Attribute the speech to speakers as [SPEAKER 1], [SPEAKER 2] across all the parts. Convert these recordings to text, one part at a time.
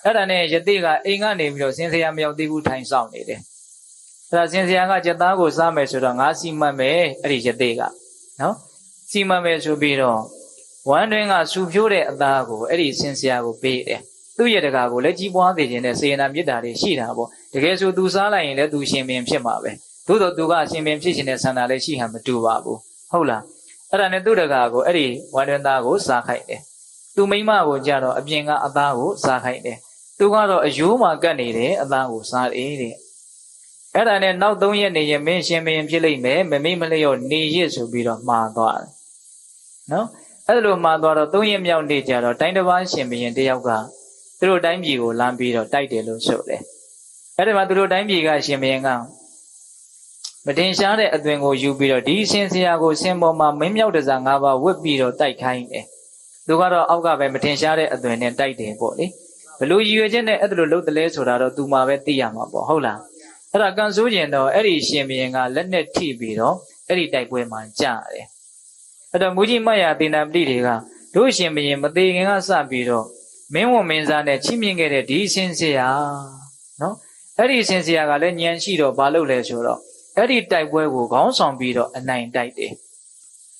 [SPEAKER 1] အဲ့ဒါနဲ့ယသိကအိမ်ကနေပြီးတော့စင်စရာမရောက်သေးဘူးထိုင်ဆောင်နေတယ်အဲ့ဒါစင်စရာကကြက်သားကိုစားမယ်ဆိုတော့ငါစီမံမယ်အဲ့ဒီယသိကနော်စီမံမယ်ဆိုပြီးတော့ဝမ်းတွင်းကစူဖြိုးတဲ့အသားကိုအဲ့ဒီစင်စရာကိုပေးတယ်သူ့ရဲ့တကာကိုလည်းကြီးပွားစေခြင်းနဲ့စေနာမေတ္တာတွေရှိတာပေါ့တကယ်ဆိုသူစားလိုက်ရင်လည်းသူရှင်ပင်ဖြစ်မှာပဲသို့တော့သူကအရှင်ပင်ဖြစ်ခြင်းနဲ့ဆန္ဒလည်းရှိဟန်မတူပါဘူးဟုတ်လားအဲ့ဒါနဲ့သူ့တကာကိုအဲ့ဒီဝမ်းတွင်းသားကိုစားခိုက်တယ်သူမိမကိုကြတော့အပြင်ကအသားကိုစားခိုက်တယ်သူကတော့အယိုးမှာကတ်နေတယ်အသားကိုစားတယ်တဲ့အဲ့ဒါနဲ့နောက်3ရက်နေရင်မင်းရှင်ပင်ဖြစ်လိမ့်မယ်မမေ့မလျော့နေရစ်ဆိုပြီးတော့မှားသွားတယ်နော်အဲ့လိုမှားသွားတော့3ရက်မြောက်နေ့ကျတော့တိုင်းတစ်ပါးရှင်ပင်တယောက်ကသူတို့တိုင်းပြည်ကိုလမ်းပြီးတော့တိုက်တယ်လို့ဆိုတယ်အဲ့ဒီမှာသူတို့တိုင်းပြည်ကရှင်ပင်ကမတင်ရှားတဲ့အသွင်ကိုယူပြီးတော့ဒီစင်စရာကိုစင်ပေါ်မှာမင်းမြောက်တစား5ပါးဝတ်ပြီးတော့တိုက်ခိုင်းတယ်သူကတော့အောက်ကပဲမတင်ရှားတဲ့အသွင်နဲ့တိုက်တယ်ပေါ့လေဘလို့ရည်ရွယ်ချက်နဲ့အဲ့ဒါလိုလုပ်တယ်လဲဆိုတာတော့သူမှပဲသိရမှာပေါ့ဟုတ်လားအဲ့ဒါကန်ဆိုးကျင်တော့အဲ့ဒီရှင်ဘုရင်ကလက်နဲ့ထိပြီးတော့အဲ့ဒီတိုက်ပွဲမှာကြာတယ်အဲ့တော့မူကြီးမယာသေနာပတိတွေကတို့ရှင်ဘုရင်မသေးခင်ကစပြီးတော့မင်းဝန်မင်းသားနဲ့ချိမြင့်ခဲ့တဲ့ဒီစင်စရာနော်အဲ့ဒီစင်စရာကလည်းညံရှိတော့ဘာလုပ်လဲဆိုတော့အဲ့ဒီတိုက်ပွဲကိုခေါင်းဆောင်ပြီးတော့အနိုင်တိုက်တယ်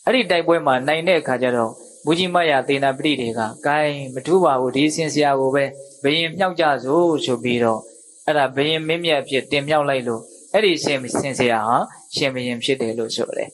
[SPEAKER 1] အဲ့ဒီတိုက်ပွဲမှာနိုင်တဲ့အခါကျတော့မူကြီးမယာသေနာပတိတွေကဂိုင်းမထူးပါဘူးဒီစင်စရာကိုပဲဘယင်မြောက်ကြစို့ဆိုပြီးတော့အဲ့ဒါဘယင်မင်းမြတ်ဖြစ်တင်မြောက်လိုက်လို့အဲ့ဒီစင်စရာဟာရှင်ဘယင်ဖြစ်တယ်လို့ဆိုတယ်